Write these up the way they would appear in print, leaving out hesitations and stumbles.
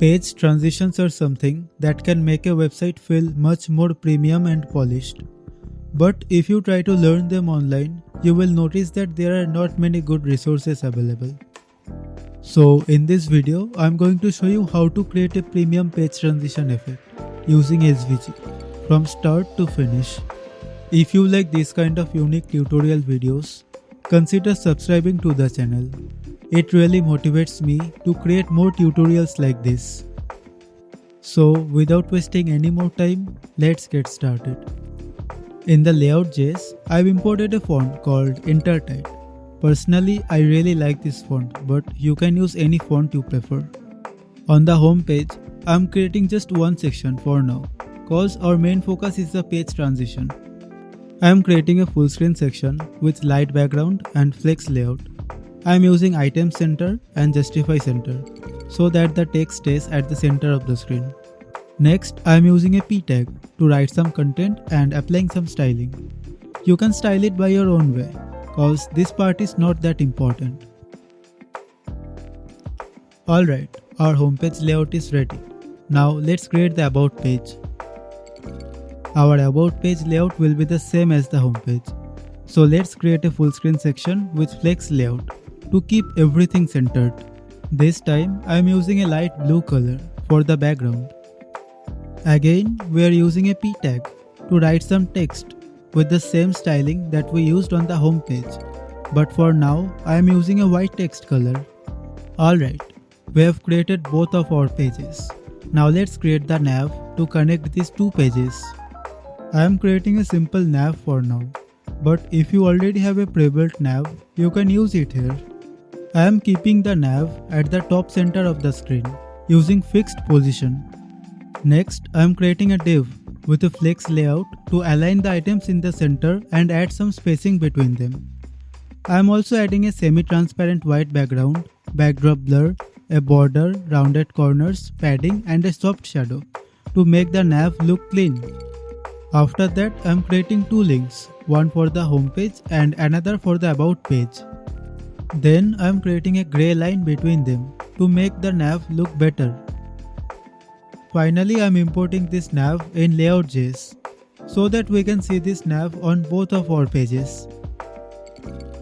Page transitions are something that can make a website feel much more premium and polished. But if you try to learn them online, you will notice that there are not many good resources available. So in this video, I'm going to show you how to create a premium page transition effect using SVG from start to finish. If you like this kind of unique tutorial videos, consider subscribing to the channel. It really motivates me to create more tutorials like this. So without wasting any more time, let's get started. In the layout.js, I've imported a font called Intertide. Personally, I really like this font, but you can use any font you prefer. On the home page, I'm creating just one section for now, cause our main focus is the page transition. I'm creating a full screen section with light background and flex layout. I'm using item center and justify center so that the text stays at the center of the screen. Next, I'm using a p tag to write some content and applying some styling. You can style it by your own way, cause this part is not that important. Alright, our homepage layout is ready. Now let's create the about page. Our about page layout will be the same as the homepage. So let's create a full screen section with flex layout to keep everything centered. This time I am using a light blue color for the background. Again, we are using a p tag to write some text with the same styling that we used on the home page. But for now, I am using a white text color. Alright, we have created both of our pages. Now let's create the nav to connect these two pages. I am creating a simple nav for now. But if you already have a pre-built nav, you can use it here. I am keeping the nav at the top center of the screen using fixed position. Next, I am creating a div with a flex layout to align the items in the center and add some spacing between them. I am also adding a semi-transparent white background, backdrop blur, a border, rounded corners, padding and a soft shadow to make the nav look clean. After that, I am creating two links, one for the home page and another for the about page. Then I am creating a grey line between them to make the nav look better. Finally, I am importing this nav in layout.js so that we can see this nav on both of our pages.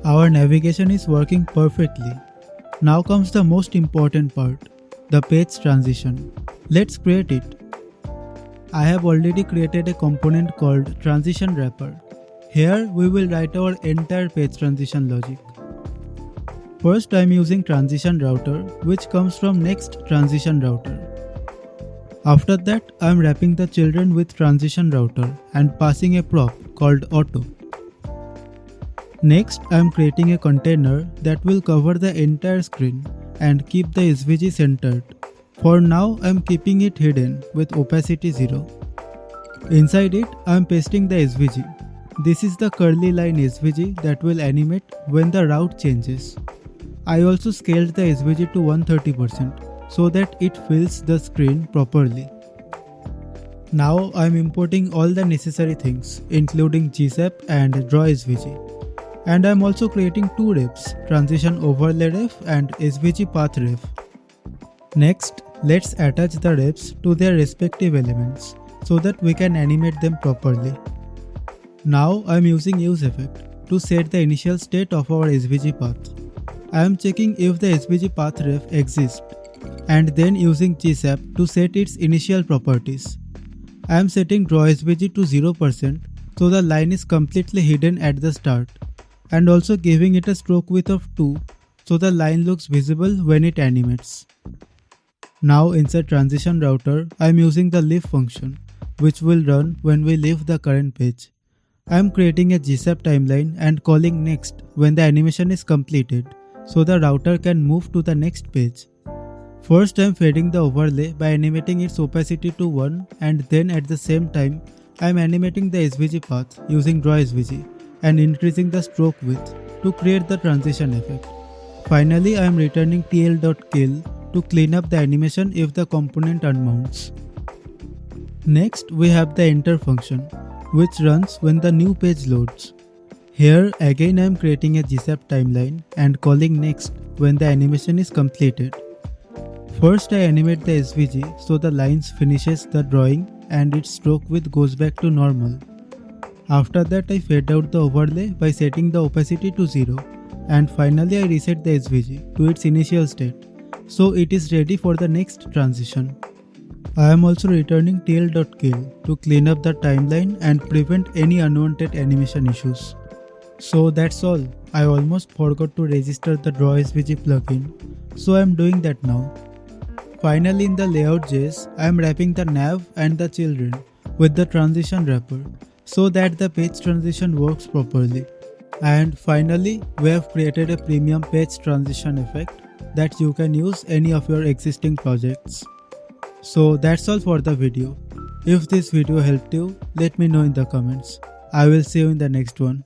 Our navigation is working perfectly. Now comes the most important part, the page transition. Let's create it. I have already created a component called transition wrapper. Here we will write our entire page transition logic. First, I am using transition router, which comes from Next.js App Router. After that, I am wrapping the children with transition router and passing a prop called auto. Next, I am creating a container that will cover the entire screen and keep the SVG centered. For now, I am keeping it hidden with opacity 0. Inside it, I am pasting the SVG. This is the curly line SVG that will animate when the route changes. I also scaled the SVG to 130% so that it fills the screen properly. Now I am importing all the necessary things including GSAP and DrawSVG. And I am also creating two refs, transition overlay ref and SVG path ref. Next, let's attach the refs to their respective elements so that we can animate them properly. Now I am using use effect to set the initial state of our SVG path. I am checking if the SVG path ref exists and then using GSAP to set its initial properties. I am setting DrawSVG to 0% so the line is completely hidden at the start and also giving it a stroke width of 2 so the line looks visible when it animates. Now inside transition router, I am using the leave function which will run when we leave the current page. I am creating a GSAP timeline and calling next when the animation is completed so the router can move to the next page. First, I am fading the overlay by animating its opacity to 1 and then at the same time, I am animating the SVG path using DrawSVG and increasing the stroke width to create the transition effect. Finally, I am returning tl.kill to clean up the animation if the component unmounts. Next, we have the enter function, which runs when the new page loads. Here again I am creating a GSAP timeline and calling next when the animation is completed. First I animate the SVG so the lines finishes the drawing and its stroke width goes back to normal. After that I fade out the overlay by setting the opacity to 0, and finally I reset the SVG to its initial state, so it is ready for the next transition. I am also returning tail.kill to clean up the timeline and prevent any unwanted animation issues. So that's all. I almost forgot to register the DrawSVG plugin, so I am doing that now. Finally, in the layout.js, I am wrapping the nav and the children with the transition wrapper so that the page transition works properly. And finally, we have created a premium page transition effect that you can use any of your existing projects. So that's all for the video. If this video helped you, let me know in the comments. I will see you in the next one.